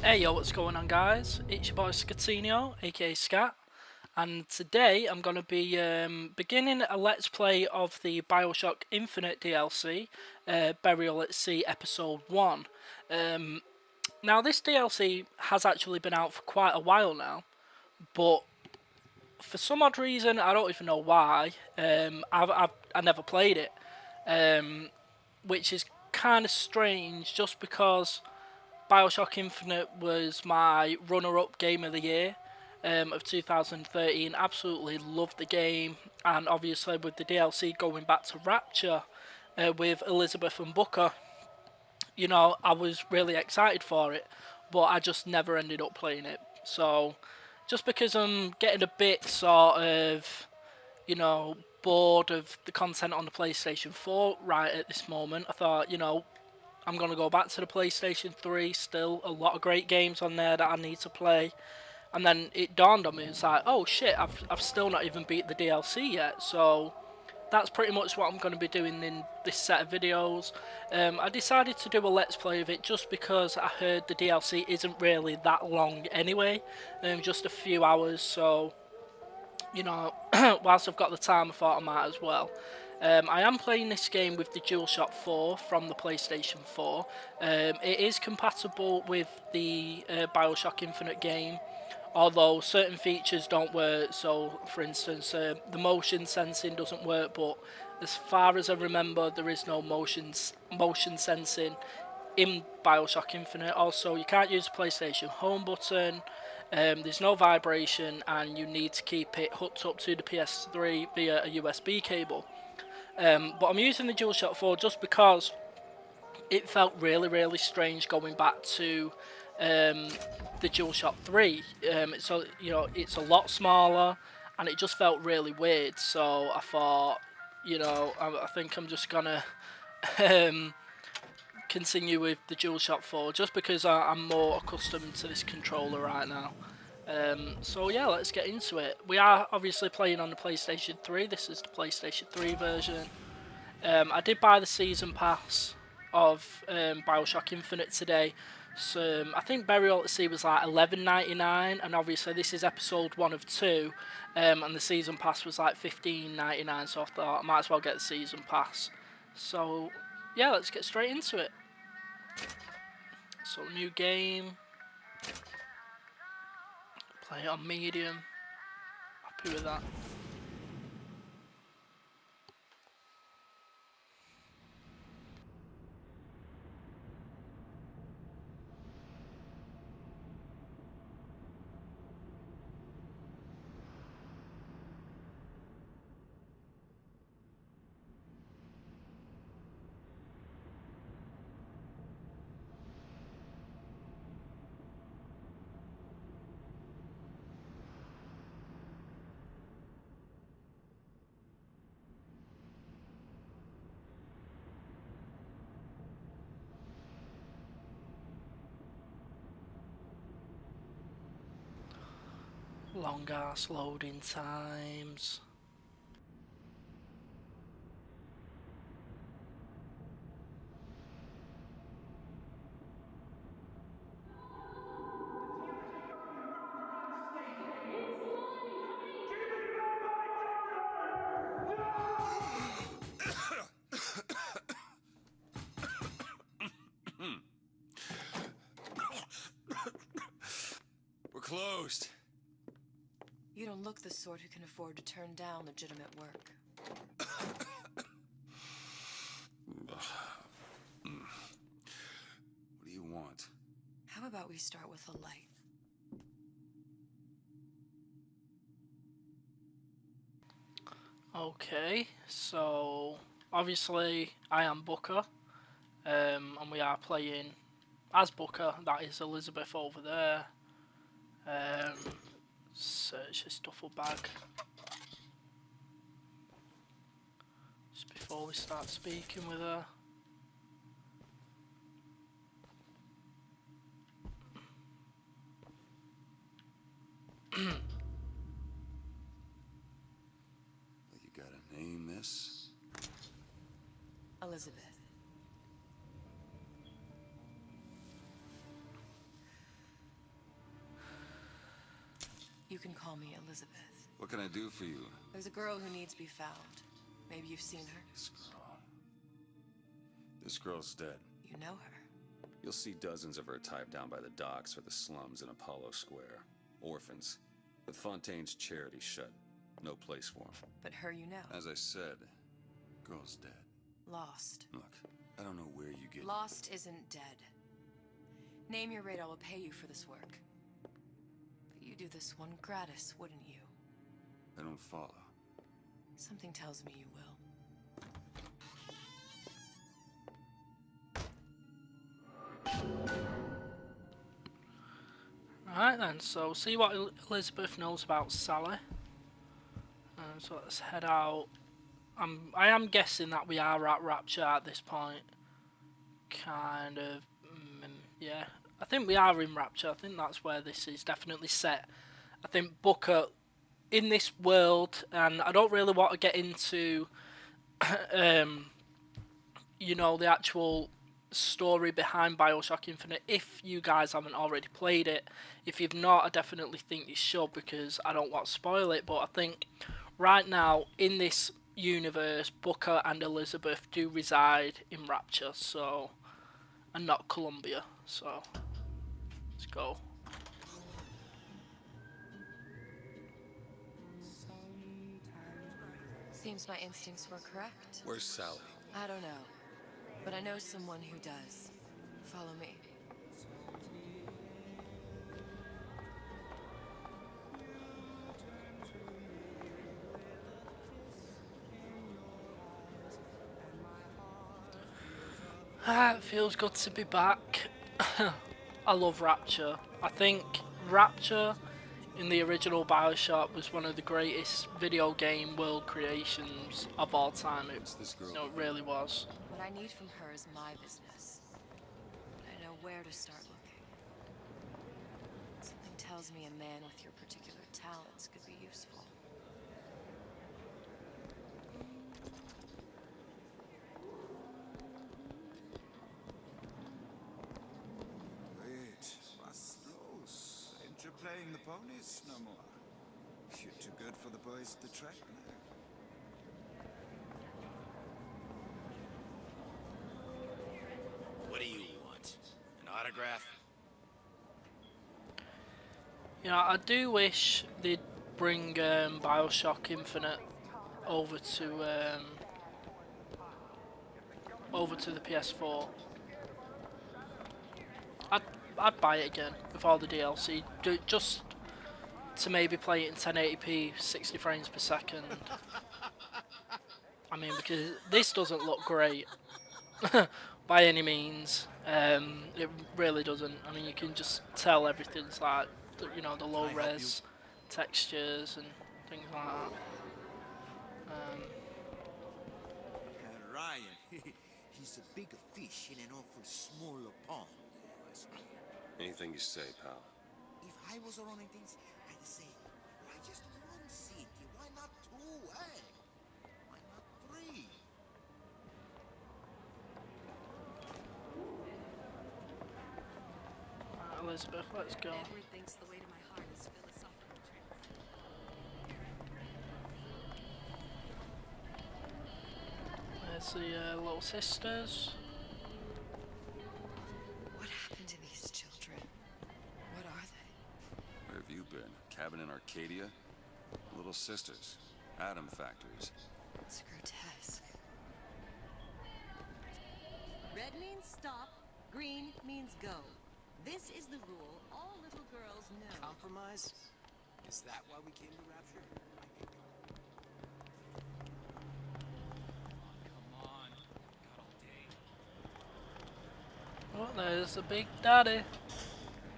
Hey yo, what's going on guys? It's your boy Scatino, aka Scat, and today I'm going to be beginning a let's play of the Bioshock Infinite DLC, Burial at Sea Episode 1. Now this DLC has actually been out for quite a while now, but for some odd reason, I don't even know why, I never played it, which is kind of strange just because Bioshock Infinite was my runner-up game of the year of 2013. Absolutely loved the game, and obviously with the DLC going back to Rapture with Elizabeth and Booker, I was really excited for it, but I just never ended up playing it. So, just because I'm getting a bit sort of, bored of the content on the PlayStation 4 right at this moment, I thought, I'm going to go back to the PlayStation 3, still a lot of great games on there that I need to play. And then it dawned on me, it's like, oh shit, I've still not even beat the DLC yet. So that's pretty much what I'm going to be doing in this set of videos. I decided to do a let's play of it just because I heard the DLC isn't really that long anyway, just a few hours. So, whilst I've got the time, I thought I might as well. I am playing this game with the DualShock 4 from the PlayStation 4. It is compatible with the Bioshock Infinite game, although certain features don't work. So, for instance, the motion sensing doesn't work, but as far as I remember, there is no motion sensing in Bioshock Infinite. Also, you can't use the PlayStation Home button. There's no vibration, and you need to keep it hooked up to the PS3 via a USB cable. But I'm using the DualShock 4 just because it felt really strange going back to the DualShock 3. It's a lot smaller, and it just felt really weird. So I thought, I think I'm just gonna um, continue with the DualShock 4 just because I'm more accustomed to this controller right now. So yeah, let's get into it. We are obviously playing on the PlayStation 3. This is the PlayStation 3 version. I did buy the season pass of Bioshock Infinite today. So I think Burial at Sea was like $11.99, and obviously this is episode 1 of 2, and the season pass was like $15.99. So I thought I might as well get the season pass. So yeah, let's get straight into it. So new game. Play it on medium. Happy with that. Long ass loading times. We're closed. You don't look the sort who can afford to turn down legitimate work. What do you want? How about we start with a light? Okay, so obviously I am Booker, and we are playing as Booker. That is Elizabeth over there. Search this duffel bag just before we start speaking with her. You gotta name this. Elizabeth. You can call me Elizabeth. What can I do for you? There's a girl who needs to be found. Maybe you've seen her. This girl's dead. You know her. You'll see dozens of her tied down by the docks or the slums in Apollo Square. Orphans. With Fontaine's charity shut. No place for them. But her you know. As I said, girl's dead. Lost. Look, I don't know where you get... Lost isn't dead. Name your rate, I will pay you for this work. But you do this one gratis, wouldn't you? I don't follow. Something tells me you will. Right then, so see what Elizabeth knows about Sally. So let's head out. I am guessing that we are at Rapture at this point. Kind of, yeah. I think we are in Rapture. I think that's where this is definitely set. I think Booker in this world, and I don't really want to get into, you know, the actual story behind Bioshock Infinite if you guys haven't already played it. If you've not, I definitely think you should, because I don't want to spoil it. But I think right now in this universe, Booker and Elizabeth do reside in Rapture, so, and not Columbia. So let's go. Seems my instincts were correct. Where's Sally? I don't know, but I know someone who does. Follow me. It feels good to be back. I love Rapture. I think Rapture in the original Bioshock was one of the greatest video game world creations of all time. It, you know, it really was. What I need from her is my business. But I know where to start looking. Something tells me a man with your particular talents could be useful. Wait, was los? Ain't you playing the ponies no more? You're too good for the boys at the track now. What do you want? An autograph? You know, I do wish they'd bring Bioshock Infinite over to the PS4. I'd buy it again with all the DLC, just to maybe play it in 1080p, 60 frames per second. I mean, because this doesn't look great by any means. It really doesn't. I mean, you can just tell everything's like, you know, the low res textures and things like that. Ryan, he's a bigger fish in an awful smaller pond. Anything you say, pal. If I was running things, I'd say, why just one city? Why not two, eh? Why not three? Right, Elizabeth, let's go. Edward thinks the way to my heart is philosophical There's the little sisters. What happened to these children? What are they? Where have you been? Cabin in Arcadia? Little sisters. Atom factories. It's grotesque. Red means stop, green means go. This is the rule all little girls know. Compromise? Is that why we came to Rapture? Come on. Got all day. Oh, there's the Big Daddy.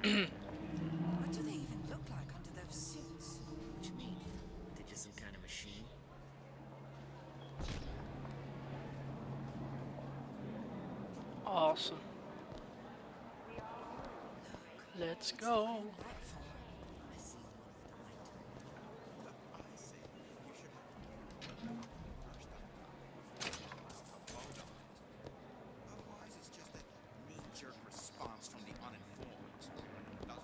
What do they even look like under those suits? What you mean? They're just some kind of machine? Awesome. Let's go. Otherwise, it's just a knee-jerk response from the uninformed. Doesn't work.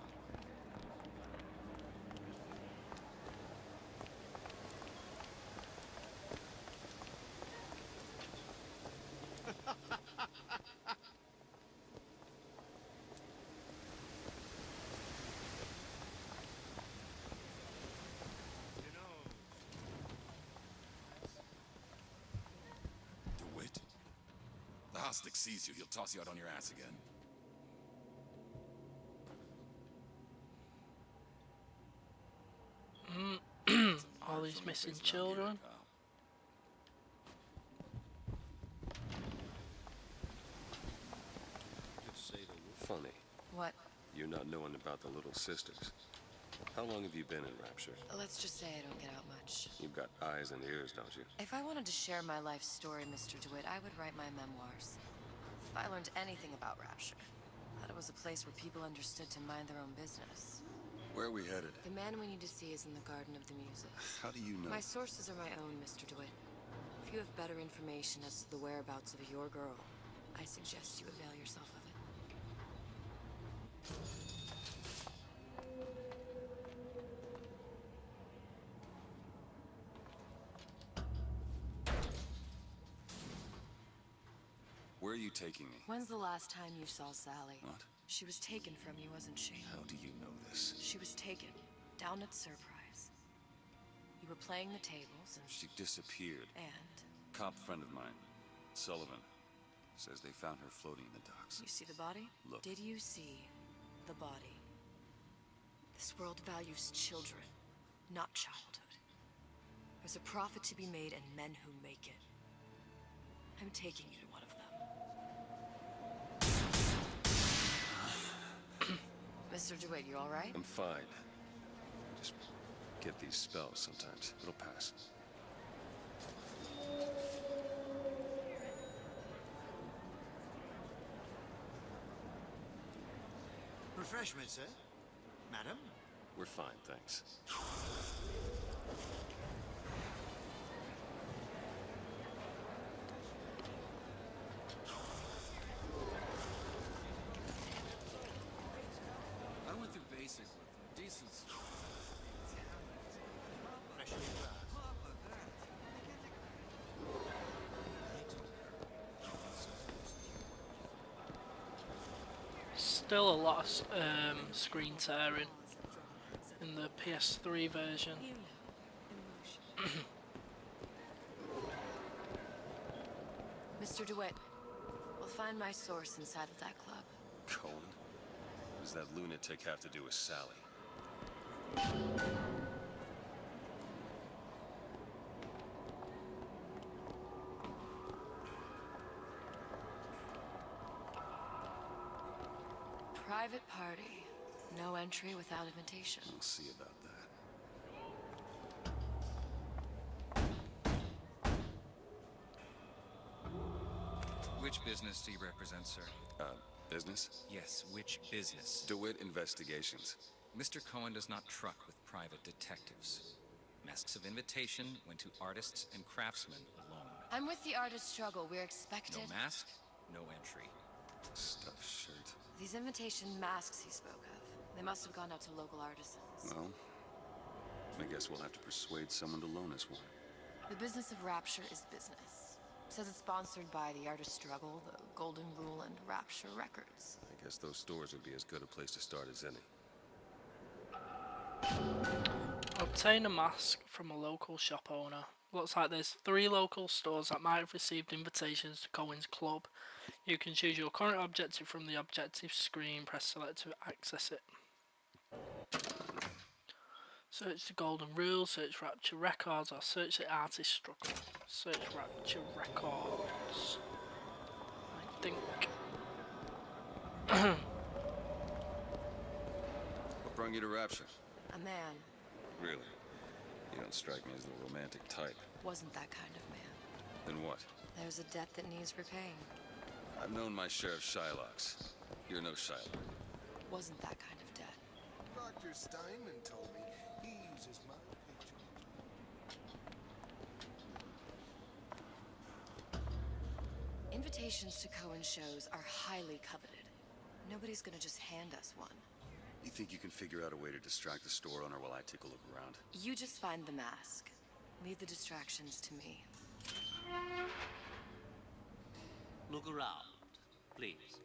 Caustic sees you, he'll toss you out on your ass again. All these missing children. Funny, What? you not knowing about the little sisters. How long have you been in Rapture? Let's just say I don't get out much. You've got eyes and ears, don't you? If I wanted to share my life story, Mr. DeWitt, I would write my memoirs. If I learned anything about Rapture, thought it was a place where people understood to mind their own business. Where are we headed? The man we need to see is in the Garden of the Muses. How do you know? My sources are my own, Mr. DeWitt. If you have better information as to the whereabouts of your girl, I suggest you avail yourself of it. Where are you taking me? When's the last time you saw Sally? What? She was taken from you, wasn't she? How do you know this? She was taken, down at Surprise. You were playing the tables and... She disappeared. And? Cop friend of mine, Sullivan, says they found her floating in the docks. You see the body? Look. Did you see the body? This world values children, not childhood. There's a profit to be made and men who make it. I'm taking you to one of them. Mr. DeWitt, you all right? I'm fine. Just get these spells sometimes. It'll pass. Refreshment, sir? Madam? We're fine, thanks. I went through basic with decent stuff. Fresh new glass. Still a lot of screen tearing in the PS3 version. Mr. DeWitt, we'll find my source inside of that club. Cohen? What does that lunatic have to do with Sally? Private party. No entry without invitation. We'll see about that. Which business do you represent, sir? Business? Yes, which business? DeWitt Investigations. Mr. Cohen does not truck with private detectives. Masks of invitation went to artists and craftsmen alone. I'm with the artist struggle. We're expected. No mask, no entry. Stuffed shirt. These invitation masks he spoke of, they must have gone out to local artisans. Well, I guess we'll have to persuade someone to loan us one. The business of Rapture is business. Says it's sponsored by the Artist Struggle, the Golden Rule, and Rapture Records. I guess those stores would be as good a place to start as any. Obtain a mask from a local shop owner. Looks like there's 3 local stores that might have received invitations to Cohen's club. You can choose your current objective from the objective screen. Press select to access it. Search the Golden Rule, search Rapture Records, or search the Artist Struggle. Search Rapture Records. I think. What brought you to Rapture? A man Really? You don't strike me as the romantic type. wasn't that kind of man. Then what? There's a debt that needs repaying. I've known my share of Shylocks. You're no Shylock. Wasn't that kind of debt. Dr. Steinman told me he uses my picture. Invitations to Cohen shows are highly coveted. Nobody's gonna just hand us one. You think you can figure out a way to distract the store owner while I take a look around? You just find the mask. Leave the distractions to me. Look around, please.